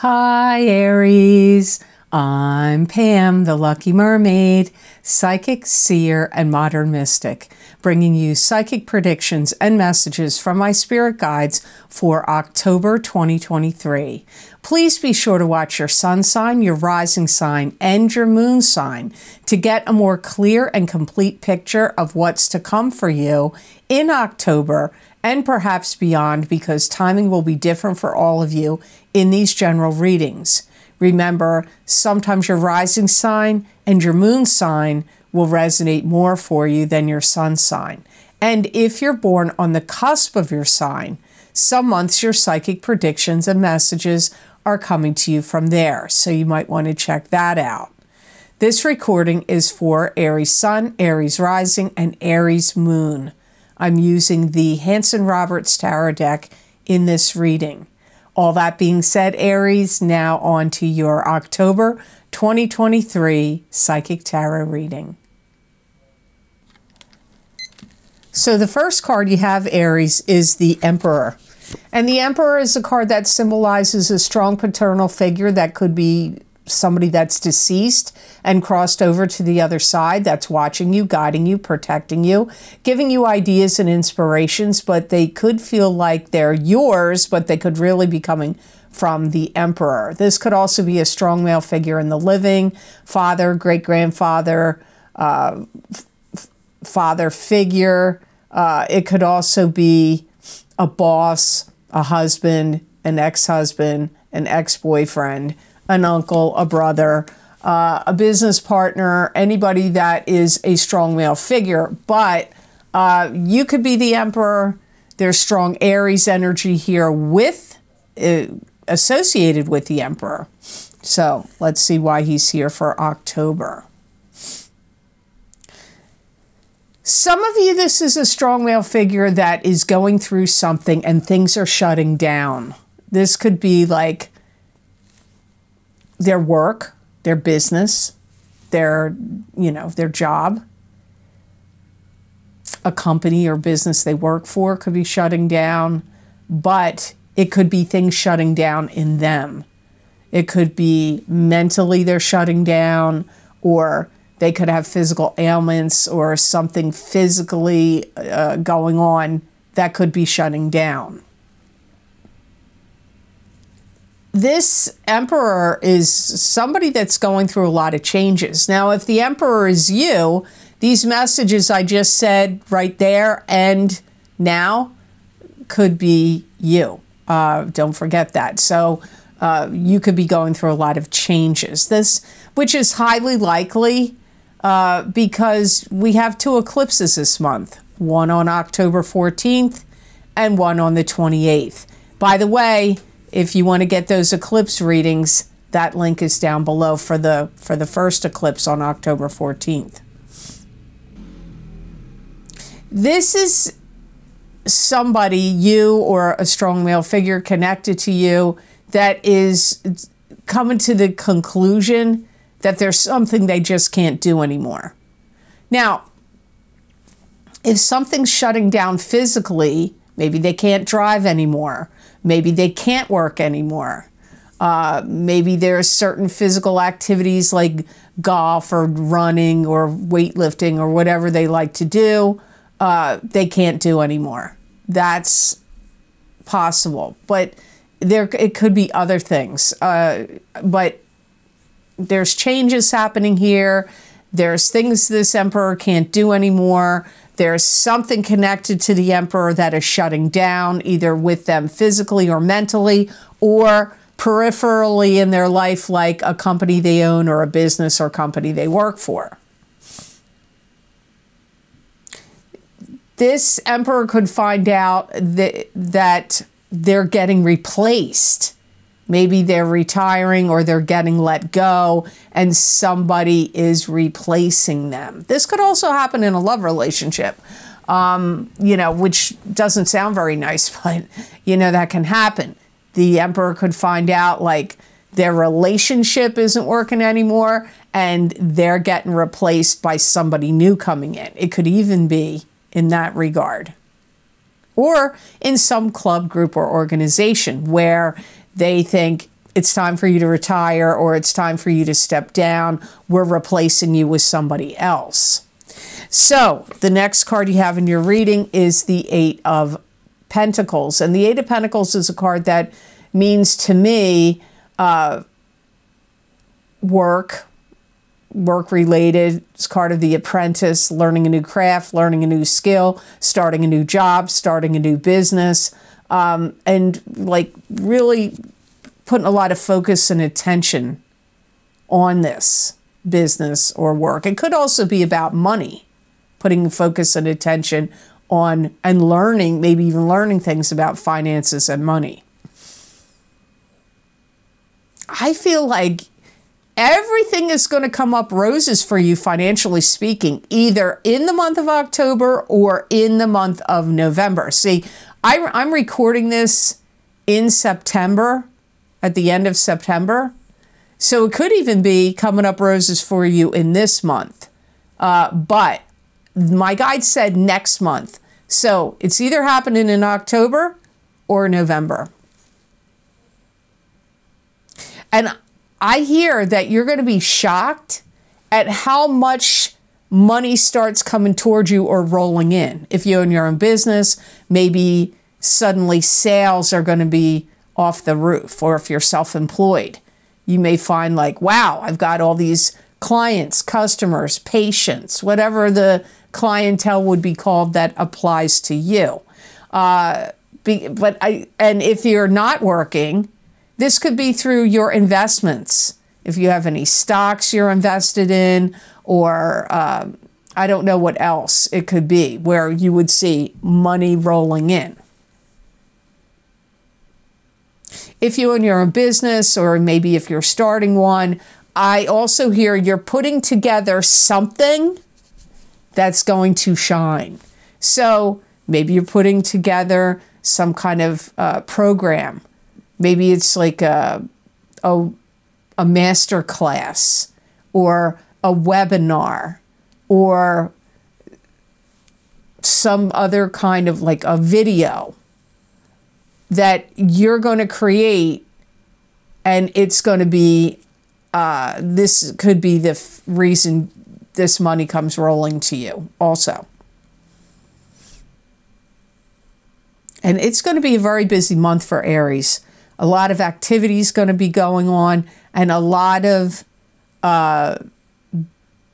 Hi, Aries. I'm Pam, the Lucky Mermaid, psychic, seer, and modern mystic, bringing you psychic predictions and messages from my spirit guides for October 2023. Please be sure to watch your sun sign, your rising sign, and your moon sign to get a more clear and complete picture of what's to come for you in October and perhaps beyond, because timing will be different for all of you in these general readings. Remember, sometimes your rising sign and your moon sign will resonate more for you than your sun sign. And if you're born on the cusp of your sign, some months your psychic predictions and messages are coming to you from there, so you might want to check that out. This recording is for Aries Sun, Aries Rising, and Aries Moon. I'm using the Hanson-Roberts Tarot deck in this reading. All that being said, Aries, now on to your October 2023 Psychic Tarot reading. So the first card you have, Aries, is the Emperor. And the Emperor is a card that symbolizes a strong paternal figure that could be somebody that's deceased and crossed over to the other side, that's watching you, guiding you, protecting you, giving you ideas and inspirations, but they could feel like they're yours, but they could really be coming from the Emperor. This could also be a strong male figure in the living, father, great-grandfather, father figure. It could also be a boss, a husband, an ex-husband, an ex-boyfriend, an uncle, a brother, a business partner, anybody that is a strong male figure. But you could be the Emperor. There's strong Aries energy here with associated with the Emperor. So let's see why he's here for October. Some of you, this is a strong male figure that is going through something and things are shutting down. This could be like their work, their business, their job. A company or business they work for could be shutting down, but it could be things shutting down in them. It could be mentally they're shutting down, or they could have physical ailments or something physically going on that could be shutting down. This Emperor is somebody that's going through a lot of changes. Now, if the Emperor is you, these messages I just said right there and now could be you. Don't forget that. So you could be going through a lot of changes. This, which is highly likely because we have two eclipses this month, one on October 14th and one on the 28th. By the way, if you want to get those eclipse readings, that link is down below for the first eclipse on October 14th. This is somebody, you or a strong male figure connected to you, that is coming to the conclusion that there's something they just can't do anymore. Now, if something's shutting down physically, maybe they can't drive anymore. Maybe they can't work anymore. Maybe there's certain physical activities like golf or running or weightlifting or whatever they like to do, they can't do anymore. That's possible. But it could be other things. But there's changes happening here. There's things this Emperor can't do anymore. There's something connected to the Emperor that is shutting down, either with them physically or mentally, or peripherally in their life, like a company they own or a business or company they work for. This Emperor could find out that they're getting replaced. Maybe they're retiring or they're getting let go and somebody is replacing them. This could also happen in a love relationship, which doesn't sound very nice, but, that can happen. The Emperor could find out like their relationship isn't working anymore and they're getting replaced by somebody new coming in. It could even be in that regard. Or in some club, group, or organization where they think it's time for you to retire, or it's time for you to step down. We're replacing you with somebody else. So the next card you have in your reading is the Eight of Pentacles. And the Eight of Pentacles is a card that means to me work related. It's card of the apprentice, learning a new craft, learning a new skill, starting a new job, starting a new business, and like really putting a lot of focus and attention on this business or work. It could also be about money, putting focus and attention on and learning, maybe even learning things about finances and money. I feel like everything is going to come up roses for you, financially speaking, either in the month of October or in the month of November. See, I'm recording this in September, at the end of September. So it could even be coming up roses for you in this month. But my guide said next month. So it's either happening in October or November. And I hear that you're going to be shocked at how much money starts coming towards you or rolling in. If you own your own business, maybe suddenly sales are going to be off the roof. Or if you're self-employed, you may find like, wow, I've got all these clients, customers, patients, whatever the clientele would be called that applies to you. And if you're not working, this could be through your investments. If you have any stocks you're invested in, or I don't know what else it could be, where you would see money rolling in. If you own your own business, or maybe if you're starting one, I also hear you're putting together something that's going to shine. So maybe you're putting together some kind of program. Maybe it's like a master class, or a webinar, or some other kind of like a video that you're going to create, and it's going to be, this could be the reason this money comes rolling to you also. And it's going to be a very busy month for Aries. A lot of activities going to be going on, and a lot of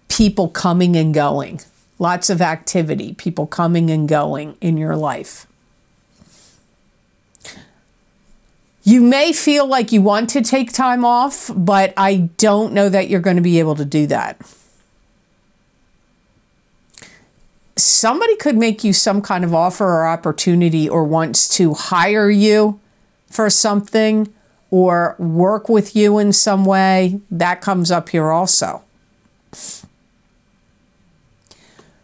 people coming and going. Lots of activity, people coming and going in your life. You may feel like you want to take time off, but I don't know that you're going to be able to do that. Somebody could make you some kind of offer or opportunity, or wants to hire you for something, or work with you in some way. That comes up here also.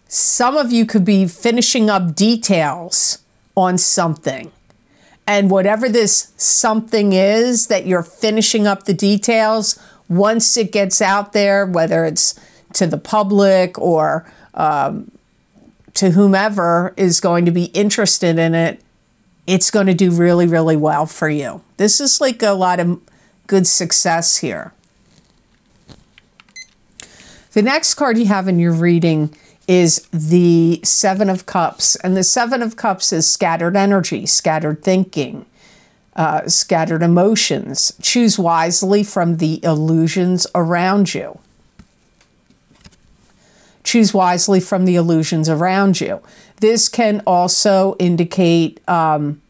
Some of you could be finishing up details on something. And whatever this something is that you're finishing up the details, once it gets out there, whether it's to the public or to whomever is going to be interested in it, it's going to do really, really well for you. This is like a lot of good success here. The next card you have in your reading is the Seven of Cups. And the Seven of Cups is scattered energy, scattered thinking, scattered emotions. Choose wisely from the illusions around you. Choose wisely from the illusions around you. This can also indicate having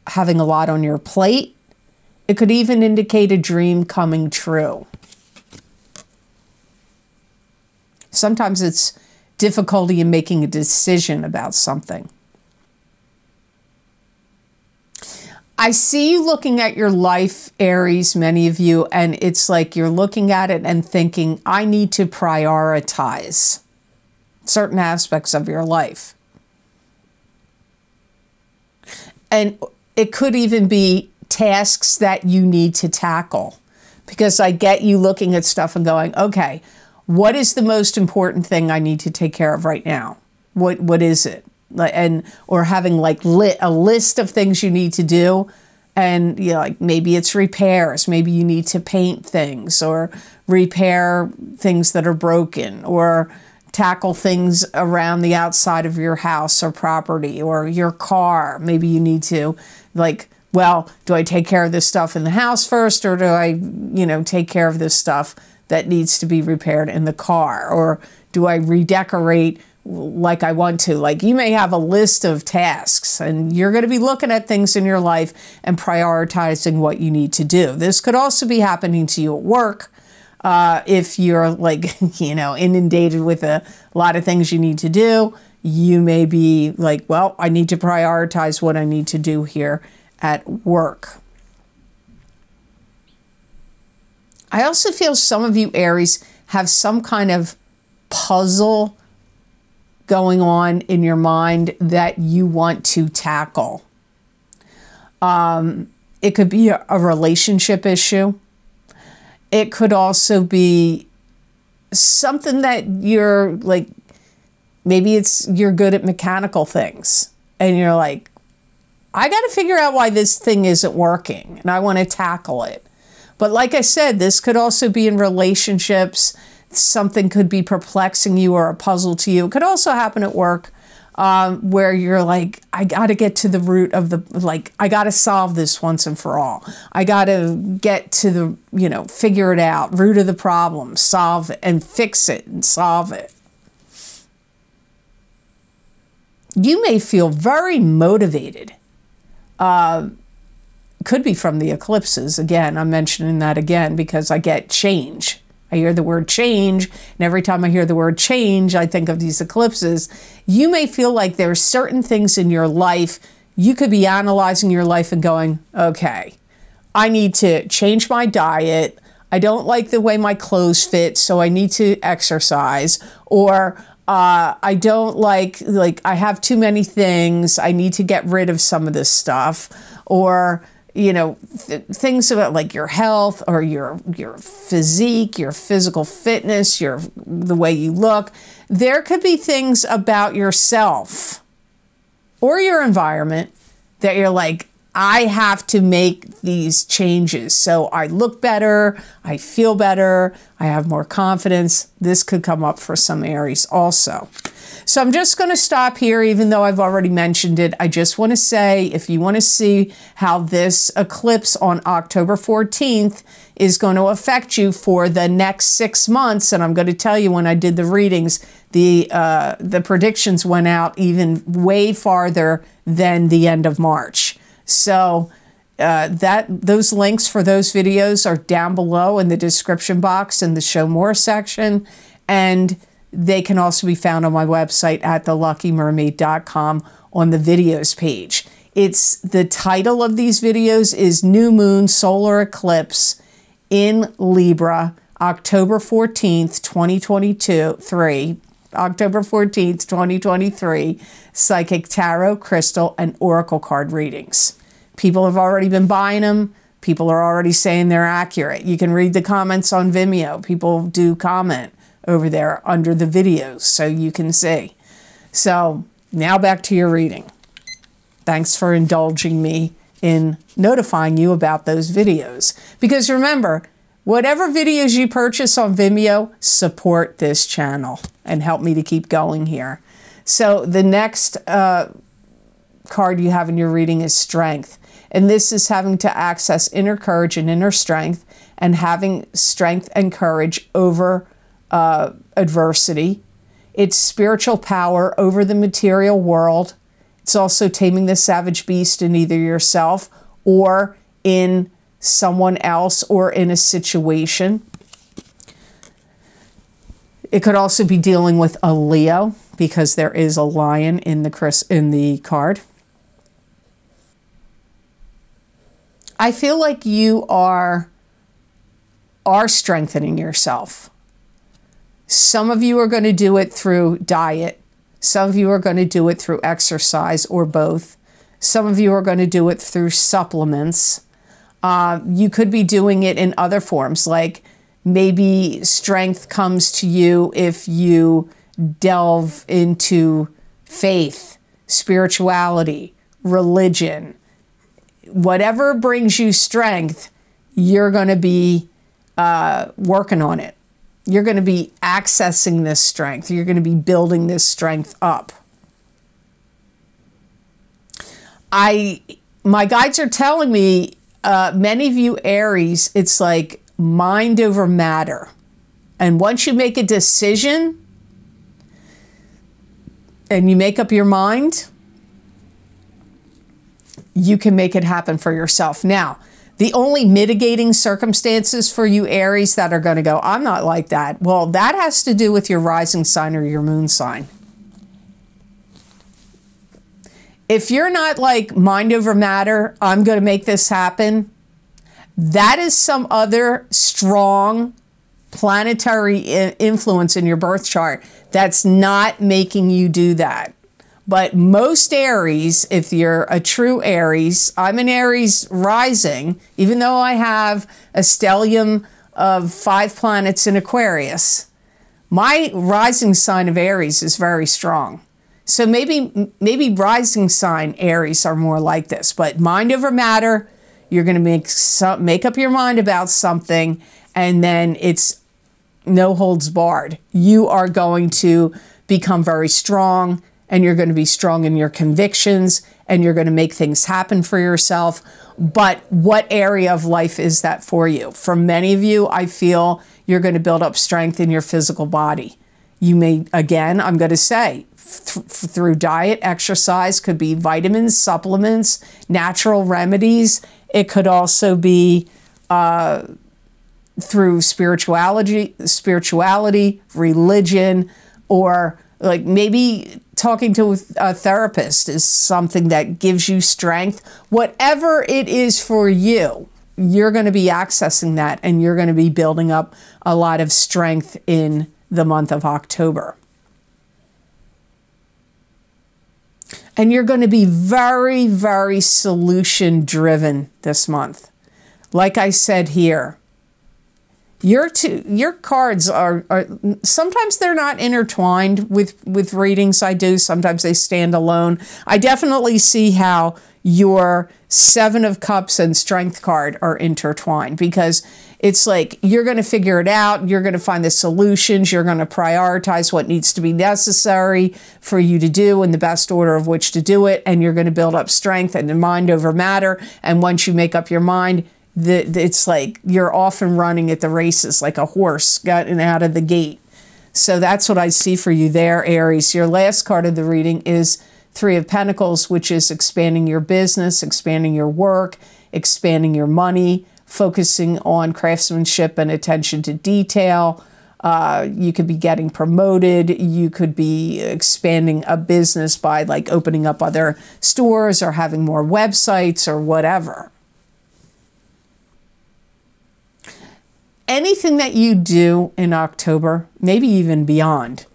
a lot on your plate. It could even indicate a dream coming true. Sometimes it's difficulty in making a decision about something. I see you looking at your life, Aries, many of you, and it's like you're looking at it and thinking, I need to prioritize certain aspects of your life. And it could even be tasks that you need to tackle, because I get you looking at stuff and going, okay, what is the most important thing I need to take care of right now? What is it? Or having like a list of things you need to do, And you know, like maybe it's repairs. Maybe you need to paint things or repair things that are broken or tackle things around the outside of your house or property or your car. Maybe you need to, like, well, do I take care of this stuff in the house first, or do I, you know, take care of this stuff that needs to be repaired in the car? Or do I redecorate like I want to? Like, you may have a list of tasks and you're going to be looking at things in your life and prioritizing what you need to do. This could also be happening to you at work. If you're like, you know, inundated with a lot of things you need to do, you may be like, well, I need to prioritize what I need to do here at work. I also feel some of you Aries have some kind of puzzle going on in your mind that you want to tackle. It could be a relationship issue. It could also be something that you're like, maybe it's you're good at mechanical things and you're like, I got to figure out why this thing isn't working and I want to tackle it. But like I said, this could also be in relationships. Something could be perplexing you or a puzzle to you. It could also happen at work where you're like, I got to get to the root of the, like, I got to solve this once and for all. I got to get to the, you know, figure it out, root of the problem, solve it and fix it and solve it. You may feel very motivated. Could be from the eclipses. Again, I'm mentioning that again because I get change. I hear the word change, and every time I hear the word change, I think of these eclipses. You may feel like there are certain things in your life, you could be analyzing your life and going, okay, I need to change my diet. I don't like the way my clothes fit, so I need to exercise. Or I don't like I have too many things. I need to get rid of some of this stuff. Or, you know, things about like your health or your physique, your physical fitness, the way you look. There could be things about yourself or your environment that you're like, I have to make these changes so I look better, I feel better, I have more confidence. This could come up for some Aries also. So I'm just going to stop here, even though I've already mentioned it. I just want to say, if you want to see how this eclipse on October 14th is going to affect you for the next 6 months, and I'm going to tell you when I did the readings, the predictions went out even way farther than the end of March. So those links for those videos are down below in the description box in the Show More section, and they can also be found on my website at theluckymermaid.com on the videos page. It's the title of these videos is New Moon Solar Eclipse in Libra, October 14th, 2023. October 14th, 2023, Psychic Tarot, Crystal, and Oracle card readings. People have already been buying them. People are already saying they're accurate. You can read the comments on Vimeo. People do comment over there under the videos so you can see. So now back to your reading. Thanks for indulging me in notifying you about those videos. Because remember, whatever videos you purchase on Vimeo, support this channel and help me to keep going here. So the next card you have in your reading is Strength. And this is having to access inner courage and inner strength and having strength and courage over adversity. It's spiritual power over the material world. It's also taming the savage beast in either yourself or in someone else or in a situation. It could also be dealing with a Leo because there is a lion in the card. I feel like you are strengthening yourself. Some of you are going to do it through diet. Some of you are going to do it through exercise or both. Some of you are going to do it through supplements. You could be doing it in other forms, like maybe strength comes to you if you delve into faith, spirituality, religion. whatever brings you strength, you're going to be working on it. You're going to be accessing this strength. You're going to be building this strength up. My guides are telling me, many of you Aries, it's like mind over matter. And once you make a decision and you make up your mind, you can make it happen for yourself. Now, the only mitigating circumstances for you Aries that are going to go, I'm not like that. Well, that has to do with your rising sign or your moon sign. If you're not like mind over matter, I'm going to make this happen, that is some other strong planetary influence in your birth chart that's not making you do that. But most Aries, if you're a true Aries, I'm an Aries rising, even though I have a stellium of 5 planets in Aquarius, my rising sign of Aries is very strong. So maybe rising sign Aries are more like this, but mind over matter, you're going to make up your mind about something, and then it's no holds barred. You are going to become very strong, and you're going to be strong in your convictions, and you're going to make things happen for yourself. But what area of life is that for you? For many of you, I feel you're going to build up strength in your physical body. You may, again, I'm going to say, through diet, exercise, could be vitamins, supplements, natural remedies. It could also be through spirituality, religion, or like maybe talking to a therapist is something that gives you strength. Whatever it is for you, you're going to be accessing that, and you're going to be building up a lot of strength in the month of October. And you're going to be very, very solution driven this month. Like I said here, your cards are sometimes they're not intertwined with readings I do. Sometimes they stand alone. I definitely see how your 7 of Cups and Strength card are intertwined, because it's like you're going to figure it out. You're going to find the solutions. You're going to prioritize what needs to be necessary for you to do in the best order of which to do it. And you're going to build up strength and mind over matter. And once you make up your mind, it's like you're off and running at the races like a horse getting out of the gate. So that's what I see for you there, Aries. Your last card of the reading is 3 of Pentacles, which is expanding your business, expanding your work, expanding your money, focusing on craftsmanship and attention to detail. You could be getting promoted. You could be expanding a business by like opening up other stores or having more websites or whatever. Anything that you do in October, maybe even beyond,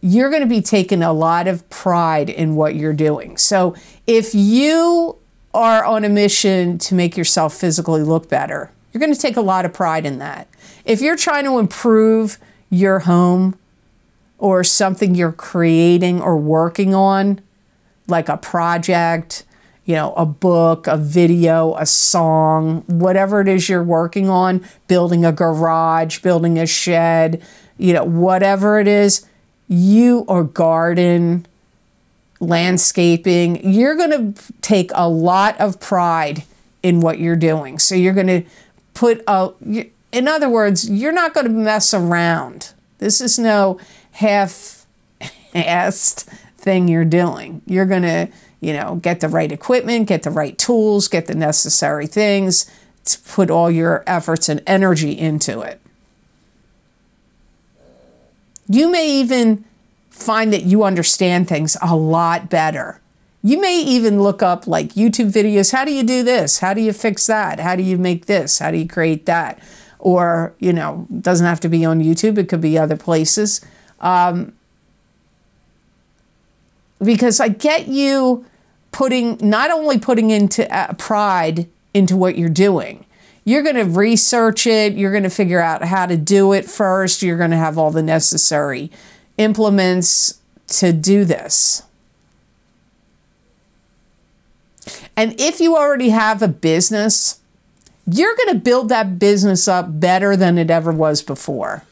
you're going to be taking a lot of pride in what you're doing. So if you are on a mission to make yourself physically look better, you're going to take a lot of pride in that. If you're trying to improve your home or something you're creating or working on, like a project, a book, a video, a song, whatever it is you're working on, building a garage, building a shed, whatever it is, you or garden, landscaping, you're going to take a lot of pride in what you're doing. So you're going to in other words, you're not going to mess around. This is no half-assed thing you're doing. You're going to, get the right equipment, get the right tools, get the necessary things to put all your efforts and energy into it. You may even find that you understand things a lot better. You may even look up like YouTube videos. How do you do this? How do you fix that? How do you make this? How do you create that? Or, it doesn't have to be on YouTube. It could be other places. Because I get you not only putting into pride into what you're doing. You're going to research it. You're going to figure out how to do it first. You're going to have all the necessary implements to do this. And if you already have a business, you're going to build that business up better than it ever was before.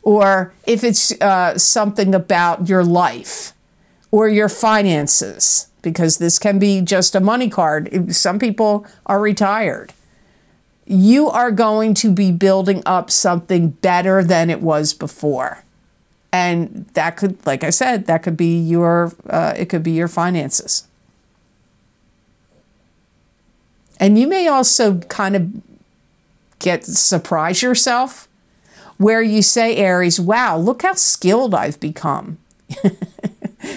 Or if it's something about your life or your finances, because this can be just a money card. Some people are retired. You are going to be building up something better than it was before. And that could, like I said, that could be your, it could be your finances. And you may also kind of surprise yourself where you say, Aries, wow, look how skilled I've become.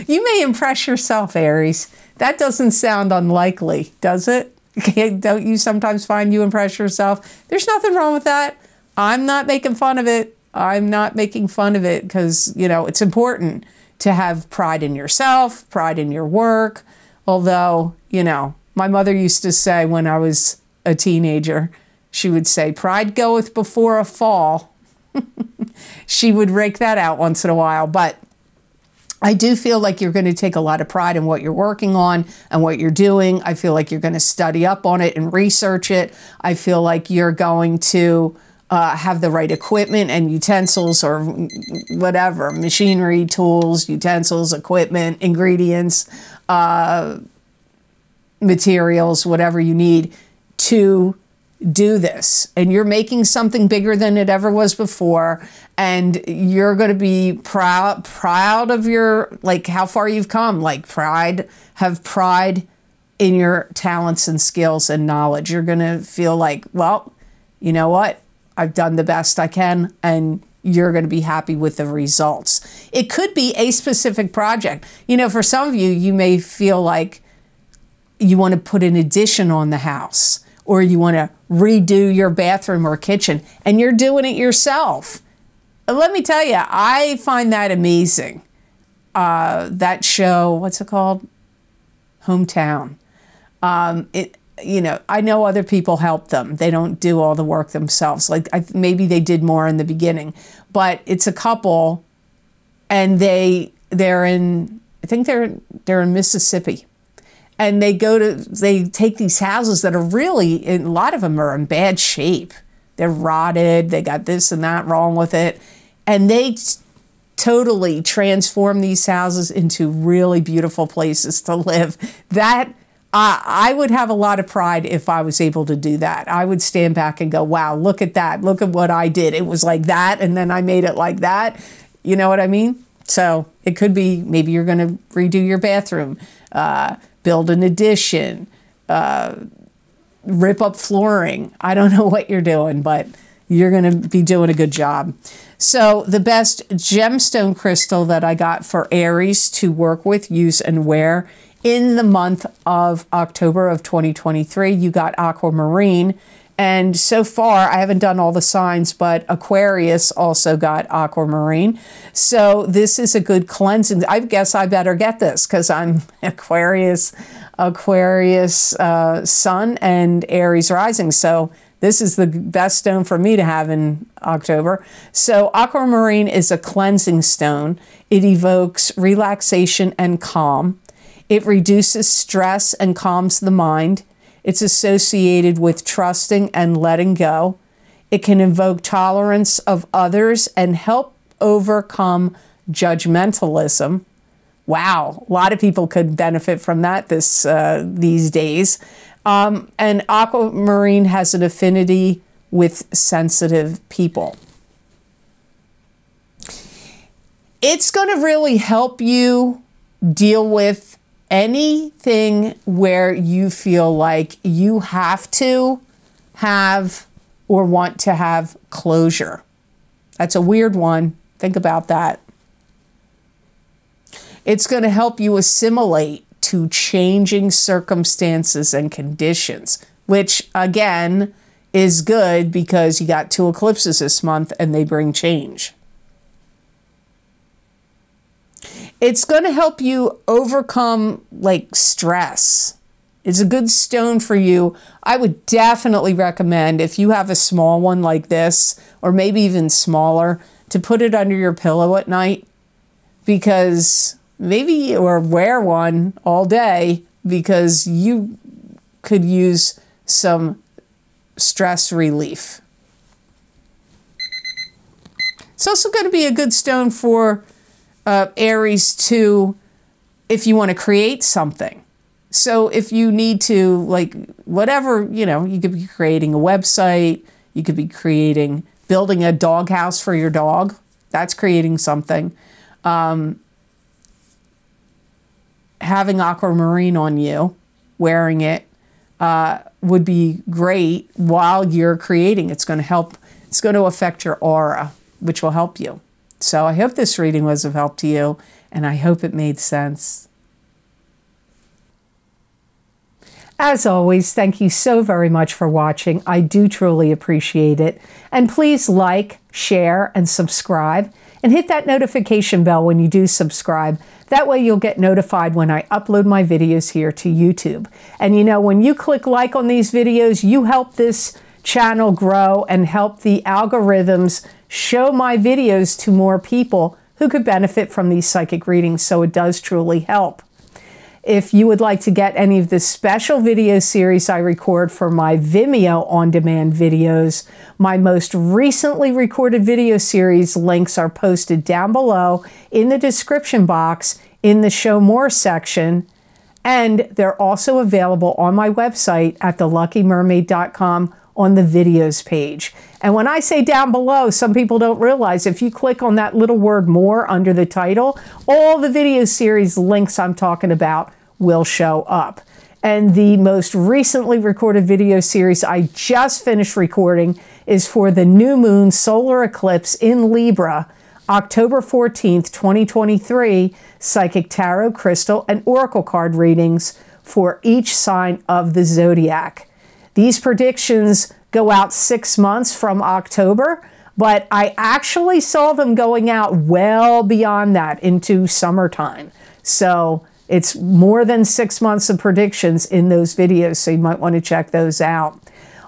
You may impress yourself, Aries. That doesn't sound unlikely, does it? Don't you sometimes find you impress yourself? There's nothing wrong with that. I'm not making fun of it. I'm not making fun of it because, you know, it's important to have pride in yourself, pride in your work. Although, you know, my mother used to say when I was a teenager, she would say, pride goeth before a fall. She would rake that out once in a while. But I do feel like you're going to take a lot of pride in what you're working on and what you're doing. I feel like you're going to study up on it and research it. I feel like you're going to have the right equipment and utensils or whatever, machinery, tools, utensils, equipment, ingredients, materials, whatever you need to do this. And you're making something bigger than it ever was before. And you're going to be proud of your, like, how far you've come, like have pride in your talents and skills and knowledge. You're going to feel like, well, you know what? I've done the best I can, and you're going to be happy with the results. It could be a specific project. You know, for some of you, you may feel like you want to put an addition on the house, or you want to redo your bathroom or kitchen, and you're doing it yourself. Let me tell you, I find that amazing. That show, what's it called? Hometown. You know, I know other people help them. They don't do all the work themselves. Like maybe they did more in the beginning, but it's a couple, and they're in, I think they're in Mississippi, and they take these houses that are really, a lot of them are in bad shape. They're rotted. They got this and that wrong with it, and they totally transform these houses into really beautiful places to live. That I would have a lot of pride if I was able to do that. I would stand back and go, wow, look at that. Look at what I did. It was like that, and then I made it like that. You know what I mean? So it could be, maybe you're going to redo your bathroom, build an addition, rip up flooring. I don't know what you're doing, but you're going to be doing a good job. So the best gemstone crystal that I got for Aries to work with, use, and wear in the month of October of 2023, you got aquamarine. And so far, I haven't done all the signs, but Aquarius also got aquamarine. So this is a good cleansing. I guess I better get this because I'm Aquarius sun and Aries rising. So this is the best stone for me to have in October. So aquamarine is a cleansing stone. It evokes relaxation and calm. It reduces stress and calms the mind. It's associated with trusting and letting go. It can invoke tolerance of others and help overcome judgmentalism. Wow, a lot of people could benefit from that these days. And aquamarine has an affinity with sensitive people. It's going to really help you deal with anything where you feel like you have to have or want to have closure. That's a weird one. Think about that. It's going to help you assimilate to changing circumstances and conditions, which again is good because you got 2 eclipses this month and they bring change. It's going to help you overcome like stress. It's a good stone for you. I would definitely recommend, if you have a small one like this, or maybe even smaller, to put it under your pillow at night, because maybe, or wear one all day, because you could use some stress relief. It's also going to be a good stone for Aries too, if you want to create something. So if you need to, like, whatever, you know, you could be creating a website, you could be building a doghouse for your dog. That's creating something. Having aquamarine on you, wearing it, would be great while you're creating. It's going to help. It's going to affect your aura, which will help you. So I hope this reading was of help to you, and I hope it made sense. As always, thank you so very much for watching. I do truly appreciate it. And please like, share, and subscribe. And hit that notification bell when you do subscribe. That way you'll get notified when I upload my videos here to YouTube. And you know, when you click like on these videos, you help this channel grow and help the algorithms show my videos to more people who could benefit from these psychic readings. So it does truly help. If you would like to get any of the special video series I record for my Vimeo on-demand videos, my most recently recorded video series links are posted down below in the description box in the Show More section, and they're also available on my website at theluckymermaid.com on the videos page. And when I say down below, some people don't realize if you click on that little word more under the title, all the video series links I'm talking about will show up. And the most recently recorded video series I just finished recording is for the new moon solar eclipse in Libra, October 14th, 2023, psychic tarot, crystal, and oracle card readings for each sign of the zodiac. These predictions go out 6 months from October, but I actually saw them going out well beyond that into summertime. So it's more than 6 months of predictions in those videos, so you might want to check those out.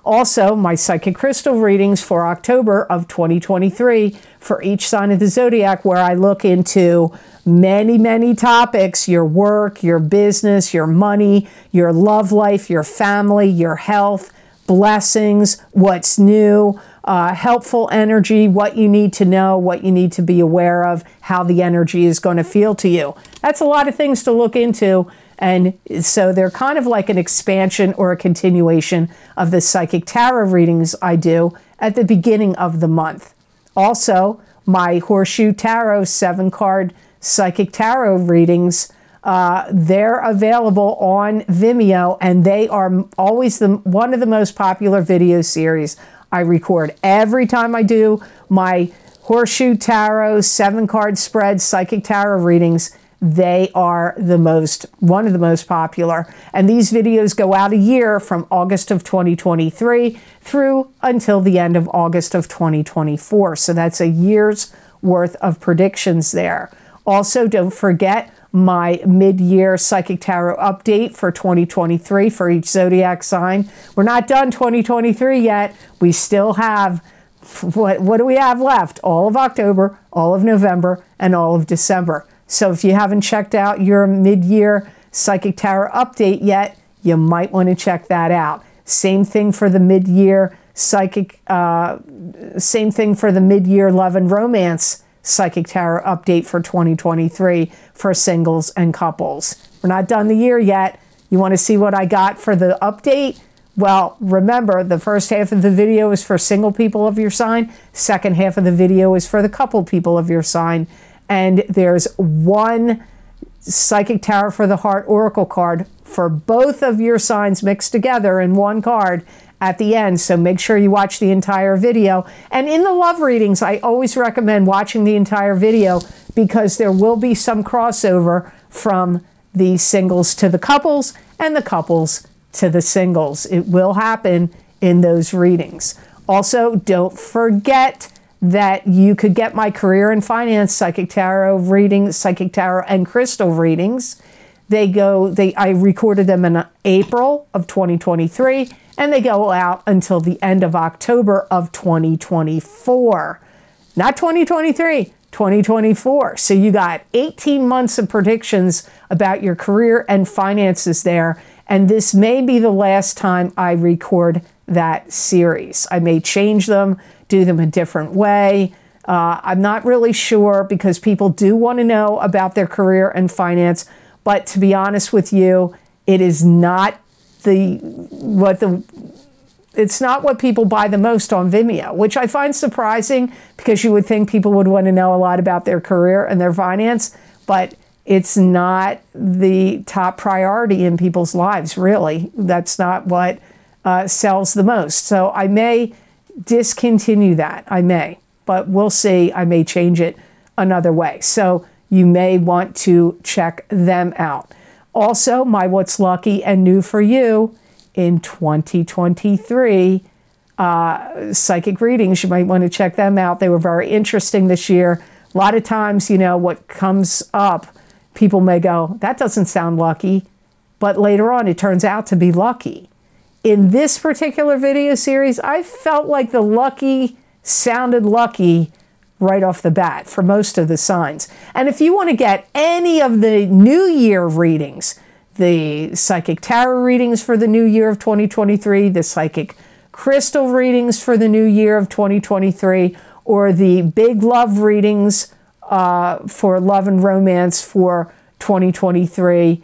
Also, my psychic crystal readings for October of 2023 for each sign of the zodiac, where I look into many, many topics: your work, your business, your money, your love life, your family, your health, blessings, what's new, helpful energy, what you need to know, what you need to be aware of, how the energy is going to feel to you. That's a lot of things to look into. And so they're kind of like an expansion or a continuation of the psychic tarot readings I do at the beginning of the month. Also, my Horseshoe Tarot 7-card psychic tarot readings, they're available on Vimeo, and they are always one of the most popular video series I record. Every time I do my Horseshoe Tarot 7-card spread psychic tarot readings, they are one of the most popular. And these videos go out a year from August of 2023 through until the end of August of 2024. So that's a year's worth of predictions there. Also, don't forget my mid-year psychic tarot update for 2023 for each zodiac sign. We're not done 2023 yet. We still have, what do we have left? All of October, all of November, and all of December. So if you haven't checked out your mid-year psychic tarot update yet, you might want to check that out. Same thing for the mid-year same thing for the mid-year love and romance psychic tarot update for 2023 for singles and couples. We're not done the year yet. You want to see what I got for the update? Well, remember, the first half of the video is for single people of your sign. Second half of the video is for the coupled people of your sign. And there's one psychic tarot for the heart oracle card for both of your signs mixed together in one card at the end. So make sure you watch the entire video. And in the love readings, I always recommend watching the entire video, because there will be some crossover from the singles to the couples and the couples to the singles. It will happen in those readings. Also, don't forget that you could get my career and finance psychic tarot readings, psychic tarot and crystal readings. I recorded them in April of 2023, and they go out until the end of October of 2024. Not 2023, 2024. So you got 18 months of predictions about your career and finances there. And this may be the last time I record that series. I may change them, do them a different way. I'm not really sure because people do want to know about their career and finance. But to be honest with you, it is not it's not what people buy the most on Vimeo, which I find surprising because you would think people would want to know a lot about their career and their finance, but it's not the top priority in people's lives, really. That's not what sells the most. So I may discontinue that. I may, but we'll see. I may change it another way. So you may want to check them out. Also, my What's Lucky and New for You in 2023 psychic readings. You might want to check them out. They were very interesting this year. A lot of times, you know, what comes up, people may go, that doesn't sound lucky, but later on it turns out to be lucky. In this particular video series, I felt like the lucky sounded lucky right off the bat for most of the signs. And if you want to get any of the New Year readings, the psychic tarot readings for the new year of 2023, the psychic crystal readings for the new year of 2023, or the big love readings for love and romance for 2023,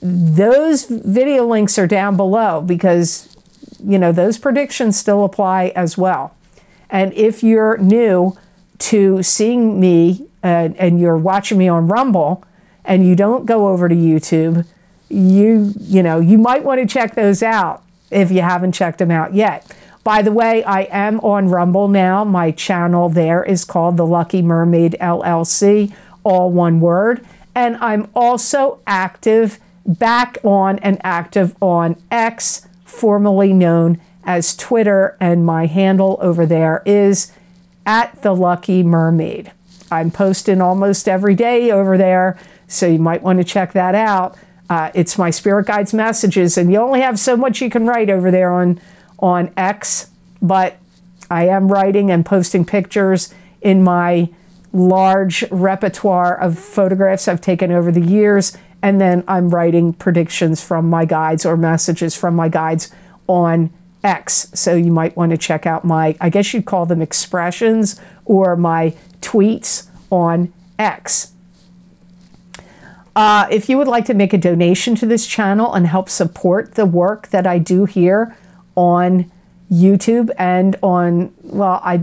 those video links are down below because, you know, those predictions still apply as well. And if you're new to seeing me and you're watching me on Rumble and you don't go over to YouTube, you know, you might want to check those out if you haven't checked them out yet. By the way, I am on Rumble now. My channel there is called the Lucky Mermaid LLC, all one word. And I'm also back on X, formerly known as Twitter, and my handle over there is @TheLuckyMermaid. I'm posting almost every day over there, so you might want to check that out. It's my spirit guides messages, and you only have so much you can write over there on X, but I am writing and posting pictures in my large repertoire of photographs I've taken over the years, and then I'm writing predictions from my guides or messages from my guides on X. So you might want to check out my, I guess you'd call them expressions, or my tweets on X. If you would like to make a donation to this channel and help support the work that I do here on YouTube and on, well, I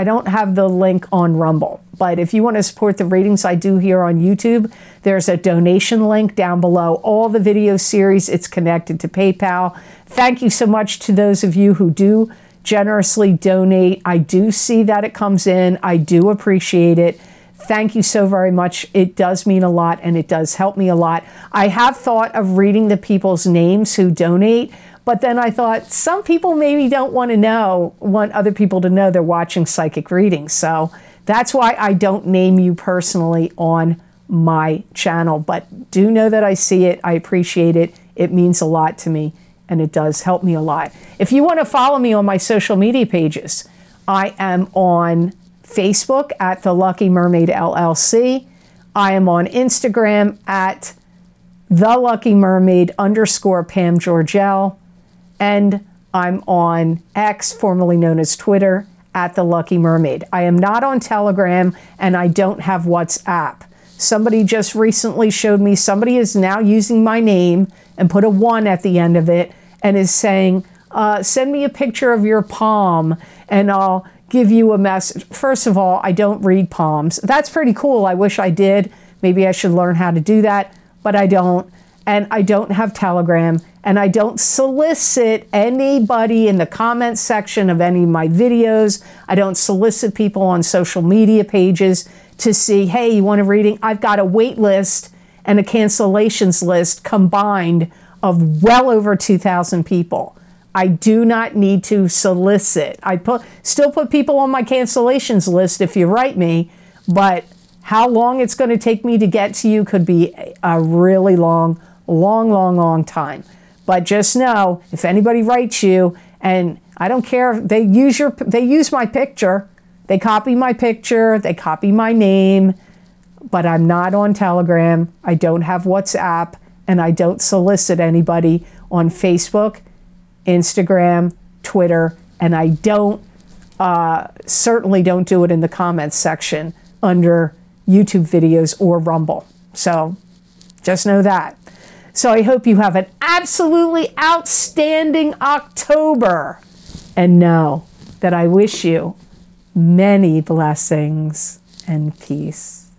don't have the link on Rumble, but if you want to support the readings I do here on YouTube, there's a donation link down below. All the video series, it's connected to PayPal. Thank you so much to those of you who do generously donate. I do see that it comes in. I do appreciate it. Thank you so very much. It does mean a lot, and it does help me a lot. I have thought of reading the people's names who donate, but then I thought some people maybe don't want other people to know they're watching psychic readings. So that's why I don't name you personally on my channel. But do know that I see it. I appreciate it. It means a lot to me, and it does help me a lot. If you want to follow me on my social media pages, I am on Facebook at the Lucky Mermaid LLC. I am on Instagram at the Lucky Mermaid _ Pam Georgel. And I'm on X, formerly known as Twitter, at the Lucky Mermaid. I am not on Telegram, and I don't have WhatsApp. Somebody just recently showed me somebody is now using my name and put a 1 at the end of it and is saying, send me a picture of your palm and I'll give you a message. First of all, I don't read palms. That's pretty cool. I wish I did. Maybe I should learn how to do that, but I don't. And I don't have Telegram, and I don't solicit anybody in the comments section of any of my videos. I don't solicit people on social media pages to see, hey, you want a reading? I've got a wait list and a cancellations list combined of well over 2,000 people. I do not need to solicit. I still put people on my cancellations list if you write me, but how long it's going to take me to get to you could be a really long time. But just know, if anybody writes you, and I don't care if they use my picture, They copy my picture, they copy my name, but I'm not on Telegram. I don't have WhatsApp, and I don't solicit anybody on Facebook, Instagram, Twitter, and I don't certainly don't do it in the comments section under YouTube videos or Rumble. So just know that. So I hope you have an absolutely outstanding October, and know that I wish you many blessings and peace.